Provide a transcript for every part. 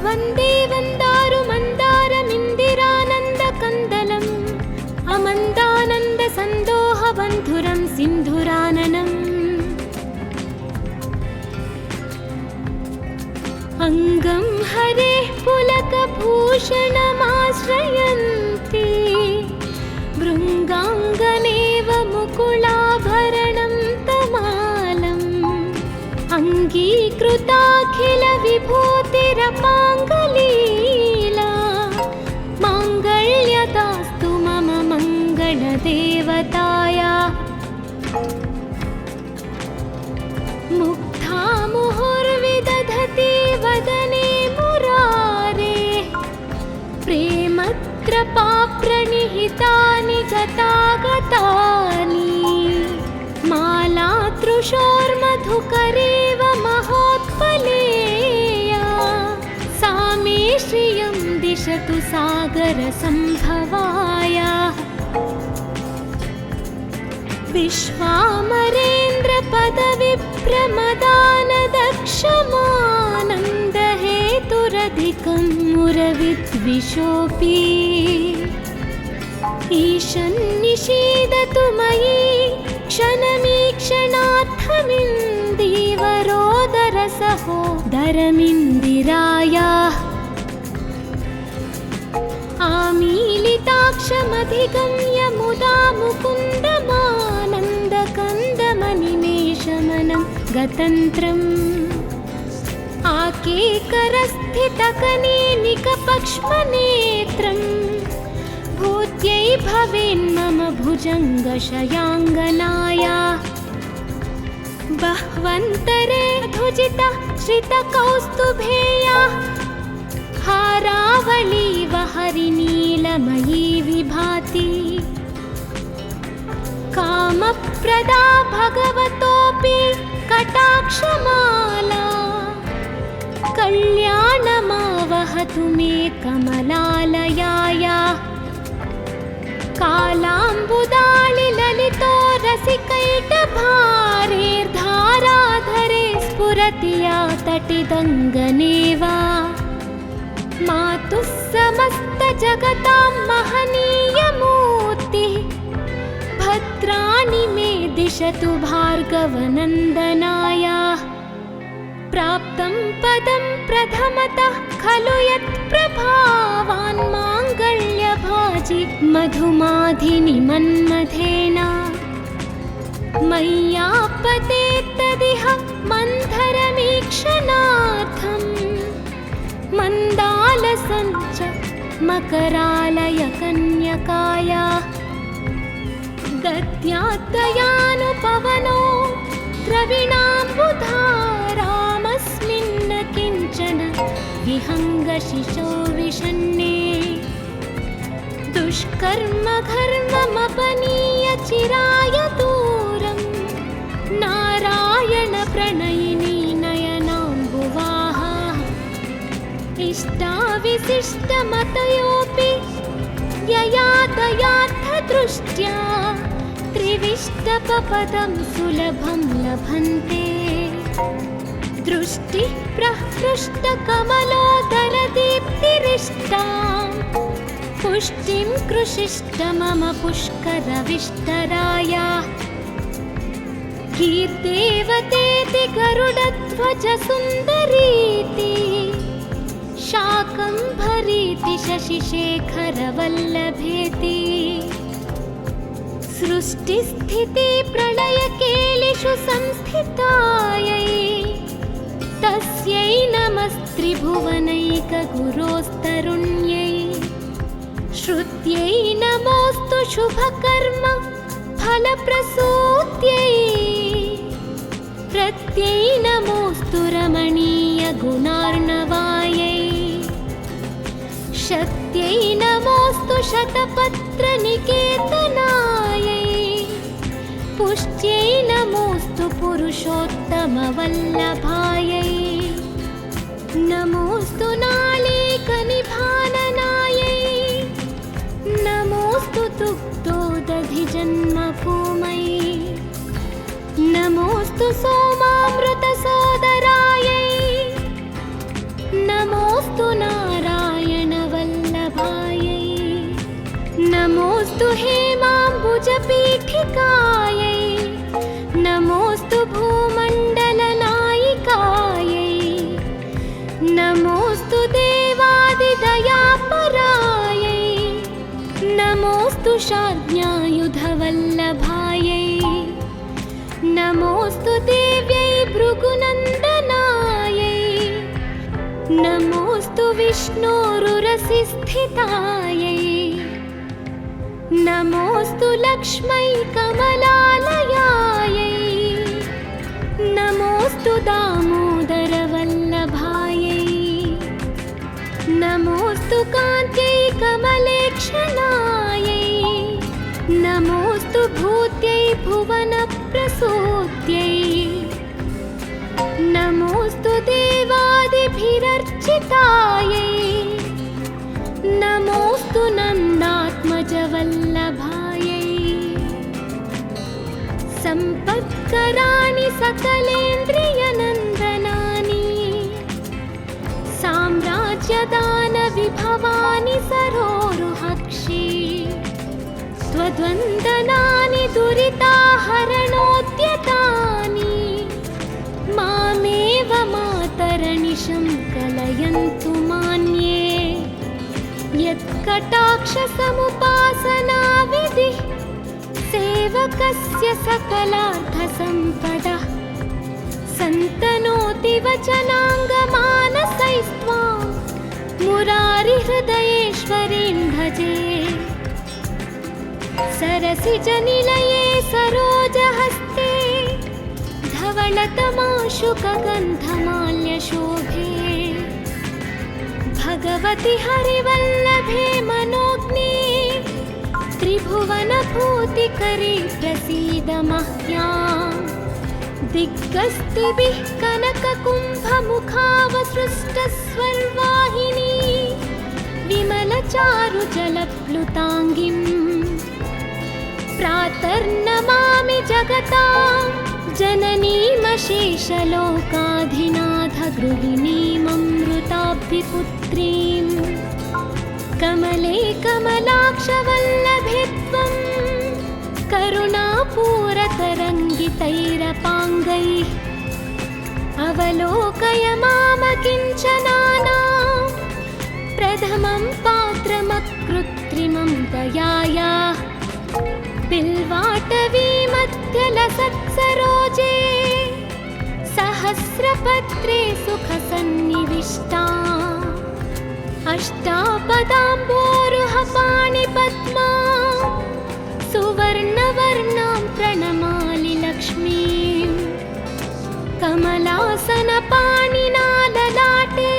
वन्दे वन्दारु मन्दारमिन्दिरानन्दकन्दलम् अमन्दानन्दसन्दोहबन्धुरं सिन्धुराननम् अङ्गं हरेः पुलकभूषणमाश्रयन्ति भृङ्गाङ्गनेव मुकुलाभरणं तमालम् अङ्गीकृताखिलविभूतिरपाङ्गलीला माङ्गल्यदास्तु मम मङ्गलदेवताया मुग्धा मुहुर्विदधति वदने मुरारे प्रेमत्रपाप्रणिहितानि गतागतानि मालातृशोर्मधुकरेव महोत्पलेया सा मे श्रियं दिशतु सागरसम्भवाय विश्वामरेन्द्रपदविप्रमदानदक्षमानन्दहेतुरधिकं मुरविद्विषोऽपि ईशन्निषीदतु मयि क्षणमीक्षणार्थमिन्दीवरोदरसहोदरमिन्दिरायाः आमीलिताक्षमधिगम्य मुदा मुकुन्दमानन्दकन्दमनिमेषमनं गतन्त्रम् आकेकरस्थितकनेनिकपक्ष्मनेत्रम् भूत्यै भवेन्मम भुजङ्गशयाङ्गनाया बह्वन्तरे धुजिता श्रितकौस्तुभेया हारावलीव हरिनीलमयी विभाति कामप्रदा भगवतोऽपि कटाक्षमाला कल्याणमावहतु मे कमलालयाया कालाम्बुदालिललितो रसिकैटभारेर्धाराधरे स्फुरति या तटिदङ्गनेव मातुः समस्तजगतां महनीयमूर्तिः भद्राणि मे दिशतु भार्गवनन्दनाया प्राप्तं पदं प्रथमतः खलु यत्प्रभावान् माङ्गल्यभाजि मधुमाधिनि मन्मथेन मय्यापतेत्तदिह मन्थरमीक्षणार्थम् मन्दालसञ्च मकरालयकन्यकाया दद्याद्दयानुपवनो द्रविणाम्बुधारामस्मिन्न किञ्चन विहङ्गशिशो विषण्णे दुष्कर्म घर्ममपनीय चिराय दूरं नारायण प्रणयिनी नयनाम्बुवाहा इष्टाविशिष्टमतयोऽपि यया दयार्थदृष्ट्या त्रिविष्टपपदं सुलभं लभन्ते दृष्टिः प्रहृष्टकमलोदरदीप्तिरिष्टां पुष्टिं कृषिष्ट मम पुष्करविष्टराया कीर्देवतेति गरुडध्वज सुन्दरीति शाकम्भरीति शशिशेखरवल्लभेति सृष्टिस्थिति प्रलयकेलिषु संस्थितायै तस्यै नमस्त्रिभुवनैकगुरोस्तरुण्यै श्रुत्यै नमोऽस्तु शुभकर्म फलप्रसूत्यै प्रत्यै नमोऽस्तु रमणीयगुणार्णवायै शक्त्यै नमोऽस्तु शतपत्रनिकेतनायै पुष्ट्यै नमोऽस्तु पुरुषोत्तमवल्लभायै नमोऽस्तु नालीकनिभाननायै नमोऽस्तु दुग्धोदधिजन्मभूमयै नमोऽस्तु सोमामृतसोदरायै नमोऽस्तु नारायणवल्लभायै नमोऽस्तु हेमाम्बुजपीठिकायै नमोऽस्तु भूमण्डलनायिकायै नमोऽस्तु देवादिदयापरायै नमोऽस्तु शार्ङ्ग्यायुधवल्लभायै नमोऽस्तु देव्यै भृगुनन्दनायै नमोऽस्तु विष्णोरुरसिस्थितायै नमोऽस्तु लक्ष्मै कमलालयायै नमोऽस्तु दामोदरवल्लभायै नमोऽस्तु कान्त्यै कमलेक्षणायै नमोऽस्तु भूत्यै भुवनप्रसूत्यै नमोऽस्तु देवादिभिरर्चितायै नमोऽस्तु नन्दात्मजवल्लभायै सम्पत्कराणि सकलेन्द्रियनन्दनानि साम्राज्यदानविभवानि सरोरुहक्षि त्वद्वन्दनानि दुरिताहरणोद्यतानि मामेव मातरनिशं कलयन्तु मान्ये यत्कटाक्षसमुपासनाविधिः सेवकस्य सकलार्थसम्पदः सन्तनोति वचनाङ्गमानसैस्त्वां मुरारिहृदयेश्वरीं भजे सरसिजनिलये सरोजहस्ते धवलतमाशुकगन्धमाल्यशोभे भगवति हरिवल्लभे मनोज्ञे त्रिभुवनभूतिकरे प्रसीद मह्याम् दिग्गस्तिभिः कनककुम्भमुखावसृष्टस्वर्वाहिनी विमलचारुजलप्लुताङ्गिम् प्रातर्नमामि जगतां जननीमशेषलोकाधिनाथगृहिणीममृताब्धिपुत्रीं कमले कमलाक्षवल्लभे त्वं करुणापूरतरङ्गितैरपाङ्गैः अवलोकय मामकिञ्चनानां प्रथमं पात्रमकृत्रिमं दयायाः बिल्वाटवीमध्यलसत्सरोजे सहस्रपत्रे सुखसन्निविष्टा अष्टापदाम्बोरुहपाणिपद्मा सुवर्णवर्णां प्रणमामि लक्ष्मीं कमलासनपाणिना ललाटे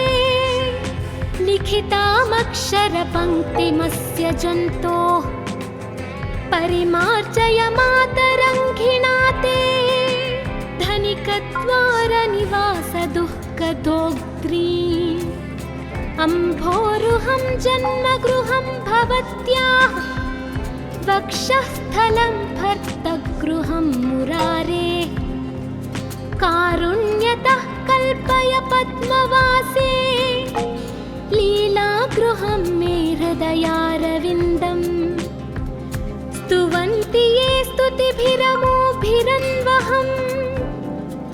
लिखितामक्षरपङ्क्तिमस्य जन्तोः परिमार्जय मातरङ्घिणा ते धनिकद्वारनिवासदुःखदोग्ध्रीम् अम्भोरुहं जन्मगृहं भवत्याः वक्षःस्थलं भर्तगृहं मुरारे कारुण्यतः कल्पय पद्मवासे लीलागृहं मे हृदयारविन्दम् स्तुवन्ति ये स्तुतिभिरमोभिरन्वहं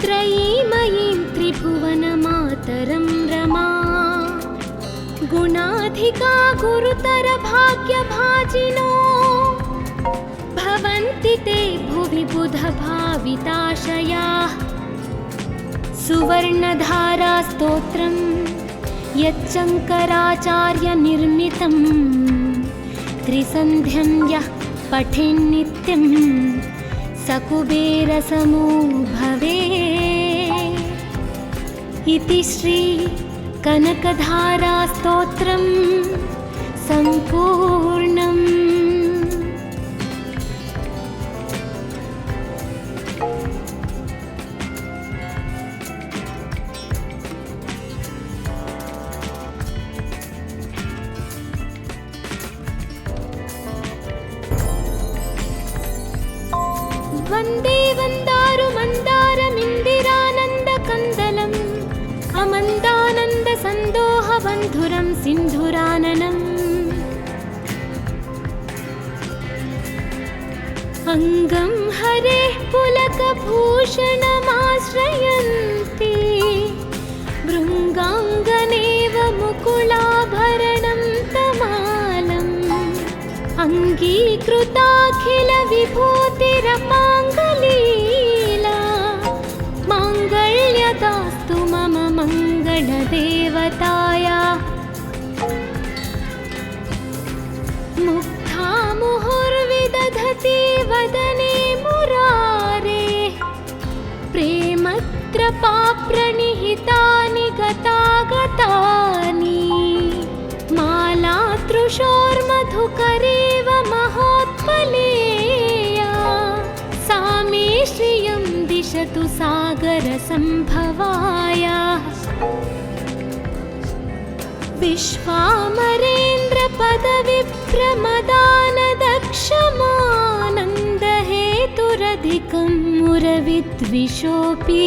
त्रयीमयीं त्रिभुवनमातरं रमा गुणाधिका गुरुतरभाग्यभाजिनो भवन्ति ते भुवि बुधभाविताशयाः सुवर्णधारास्तोत्रं यच्चङ्कराचार्यनिर्मितं त्रिसन्ध्यं यः पठेन्नित्यं स कुबेरसमो भवेत् इति श्री कनकधारास्तोत्रं सम्पूर्णम्। वन्दे वन्दारुमन्दारमिन्दिरानन्दकन्दलम् अमन्दानन्दसन्दो सिन्धुराननम् अङ्गं हरेः पुलकभूषणमाश्रयन्ति भृङ्गाङ्गनेव मुकुलाभरणं तमालम् अङ्गीकृताखिलविभूतिरपाङ्गलीला माङ्गल्यदास्तु मम मङ्गलदेवताया मुग्धा मुहुर्विदधति वदने मुरारे प्रेमत्रपाप्रणिहितानि गतागतानि मालातृशोर्मधुकरेव महोत्पलेया सा मे श्रियं दिशतु सागरसम्भवाया विश्वामरेन्द्रपदविप्रमदानदक्षमानन्दहेतुरधिकं मुरविद्विषोऽपि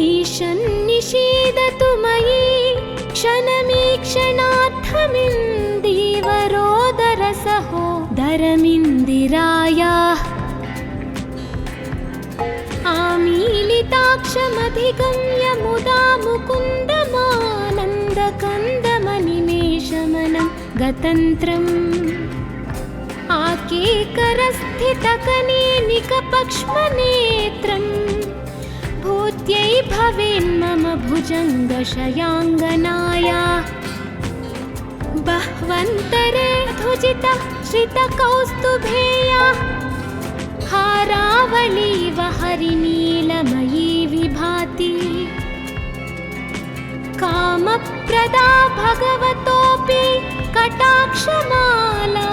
ईशन्निषीदतु मयि क्षणमीक्षणार्थमिन्दीवरोदरसहोदरमिन्दिरायाः आमीलिताक्षमधिगम्य मुदा मुकुन्दमानन्दकन्दमनिमेषमनं गतन्त्रम् आकेकरस्थितकनेनिकपक्ष्मनेत्रम् भूत्यै भवेन्मम भुजङ्गशयाङ्गनाया बह्वन्तरे धुजितः श्रितकौस्तुभेया हारावलीव हरिनीलमयी विभाति कामप्रदा भगवतोऽपि कटाक्षमाला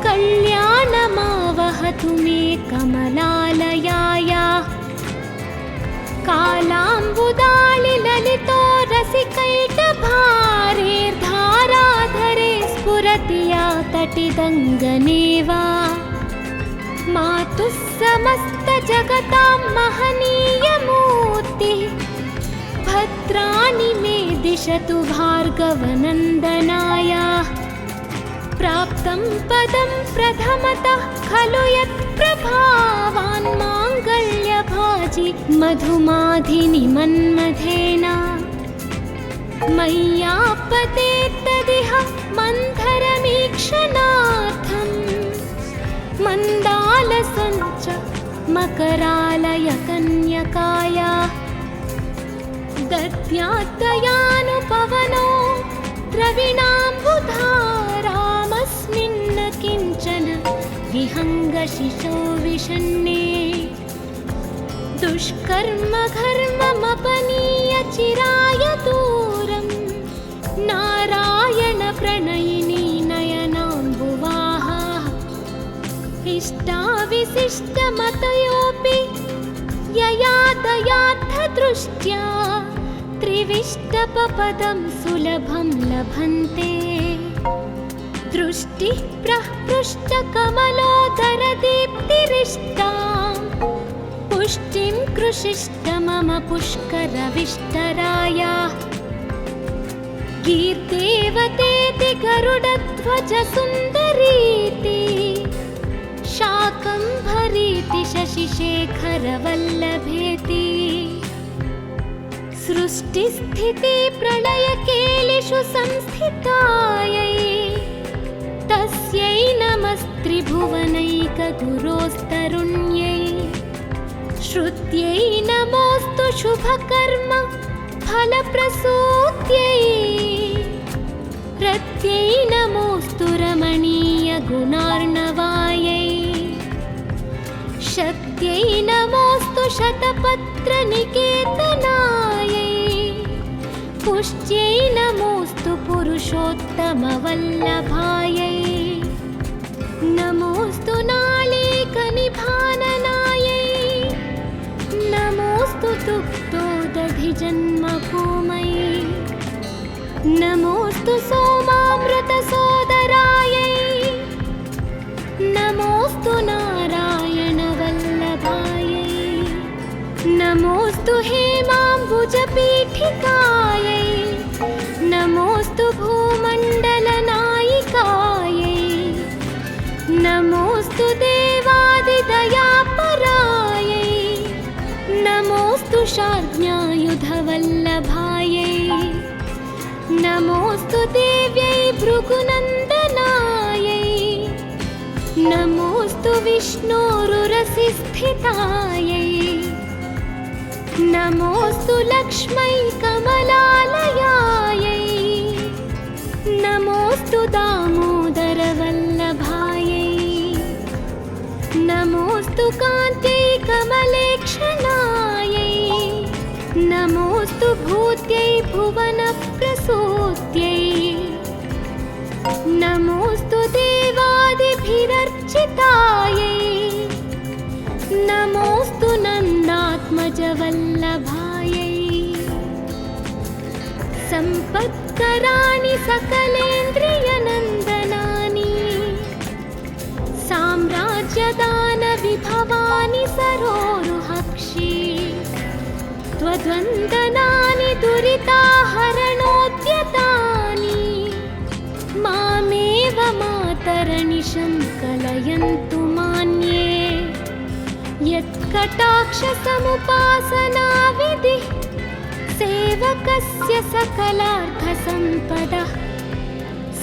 कल्याणमावहतु मे कमलालयाया कालाम्बुदालिललितो रसिकैटभारेर्धाराधरे स्फुरति या तटिदङ्गनेवा मातुः समस्तजगतां महनीयमूर्तिः भद्राणि मे दिशतु भार्गवनन्दनाया प्राप्तं पदं प्रथमतः खलु यत्प्रभावान् माङ्गल्यभाजि मधुमाधिनि मन्मथेन मय्यापतेत्तदिह मन्थरमीक्षणार्थम् मन्दालसञ्च मकरालय कन्यकाया दद्याद्दयानुपवनो द्रविणाम्बुधारामस्मिन्न किञ्चन विहङ्गशिशो विषण्णे दुष्कर्म घर्ममपनीय चिराय दूरं नारायण प्रणयिनी नयनाम्बुवाहा इष्टाविशिष्टमतयोऽपि यया दयार्थदृष्ट्या त्रिविष्टपपदं सुलभं लभन्ते दृष्टिः प्रहृष्टकमलोदरदीप्तिरिष्टां पुष्टिं कृषिष्ट मम पुष्करविष्टराया गीर्देवतेति गरुडध्वजसुन्दरीति शाकम्भरीति शशिशेखरवल्लभेति सृष्टिस्थितिप्रलयकेलिषु संस्थितायै तस्यै नमस्त्रिभुवनैकगुरोस्तरुण्यै श्रुत्यै नमोऽस्तु शुभकर्म फलप्रसूत्यै रत्यै नमोऽस्तु रमणीयगुणार्णवायै शक्त्यै नमोऽस्तु शतपत्रनिकेतनायै पुष्ट्यै नमोऽस्तु पुरुषोत्तमवल्लभायै नमोऽस्तु नालीकनिभाननायै नमोऽस्तु दुग्धोदधिजन्मभूमये नमोऽस्तु सोमामृतसोदरायै नमोऽस्तु नारायणवल्लभायै नमोऽस्तु हेमाम्बुजपीठिकायै पुरुषाज्ञायुधवल्लभायै नमोऽस्तु देव्यै भृगुनन्दनायै नमोऽस्तु विष्णोरुरसि स्थितायै नमोऽस्तु लक्ष्मै कमलालयायै नमोऽस्तु दामोदरवल्लभायै नमोऽस्तु कान्त्यै कमलेक्षणायै नमोऽस्तु भूत्यै भुवनप्रसूत्यै नमोऽस्तु देवादिभिरर्चितायै नमोऽस्तु नन्दात्मजवल्लभायै सम्पत्कराणि सकलेन्द्रियनन्दनानि साम्राज्यदानविभवानि सरोरुहक्षि त्वद्वन्दनानि दुरिताहरणोद्यतानि मामेव मातरनिशं कलयन्तु मान्ये यत्कटाक्षसमुपासनाविधिः सेवकस्य सकलार्थसम्पदः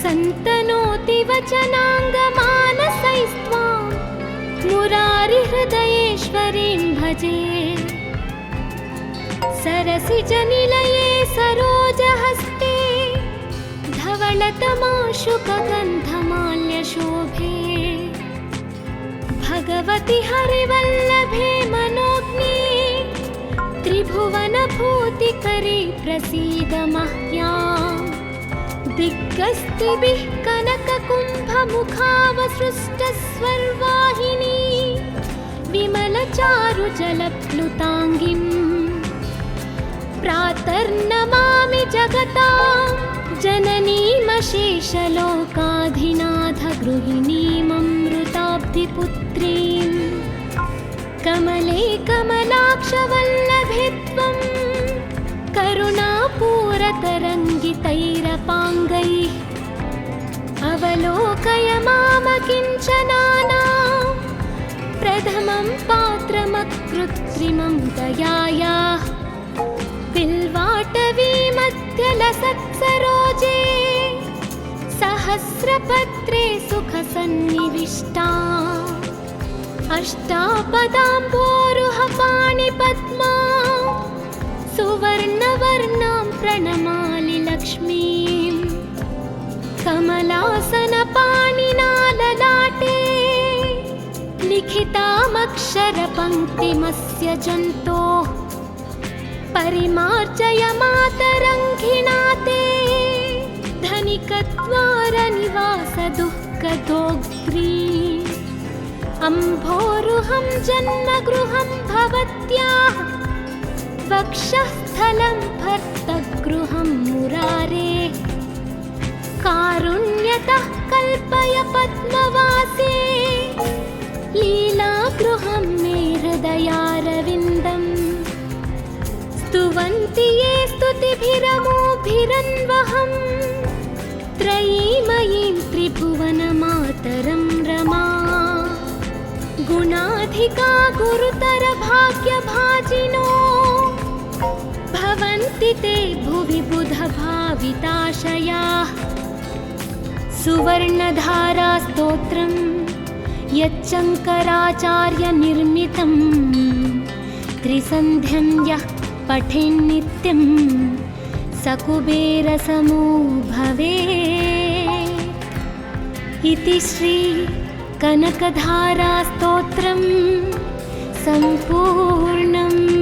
सन्तनोति वचनाङ्गमानसैस्त्वां मुरारिहृदयेश्वरीं भजे सरसिजनिलये सरोजहस्ते धवलतमाशुकगन्धमाल्यशोभे भगवति हरिवल्लभे मनोज्ञे त्रिभुवनभूतिकरे प्रसीद मह्याम् दिग्गस्तिभिः कनककुम्भमुखावसृष्टस्वर्वाहिनी विमलचारुजलप्लुताङ्गिम् प्रातर्नमामि जगतां जननीमशेषलोकाधिनाथगृहिणीममृताब्धिपुत्रीं कमले कमलाक्षवल्लभे त्वं करुणापूरतरङ्गितैरपाङ्गैः अवलोकय मामकिञ्चनानां प्रथमं पात्रमकृत्रिमं दयायाः बिल्वाटवीमध्यलसत्सरोजे सहस्रपत्रे सुखसन्निविष्टा अष्टापदाम्बोरुहपाणिपद्मा सुवर्णवर्णां प्रणमामि लक्ष्मीं कमलासनपाणिना ललाटे लिखितामक्षरपङ्क्तिमस्य जन्तोः परिमार्जय मातरङ्घिणा ते धनिकद्वारनिवासदुःखदोग्री अम्भोरुहं जन्मगृहं भवत्याः वक्षःस्थलं भर्तगृहं मुरारे कारुण्यतः कल्पय पद्मवासे लीलागृहं मे हृदयारविन्दम् स्तुवन्ति ये स्तुतिभिरमोभिरन्वहं त्रयीमयीं त्रिभुवनमातरं रमा गुणाधिका गुरुतरभाग्यभाजिनो भवन्ति ते भुवि बुधभाविताशयाः सुवर्णधारास्तोत्रं यच्चङ्कराचार्यनिर्मितं त्रिसन्ध्यं यः पठेन्नित्यं सकुबेरसमो भवेत् इति श्री कनकधारास्तोत्रं सम्पूर्णम्।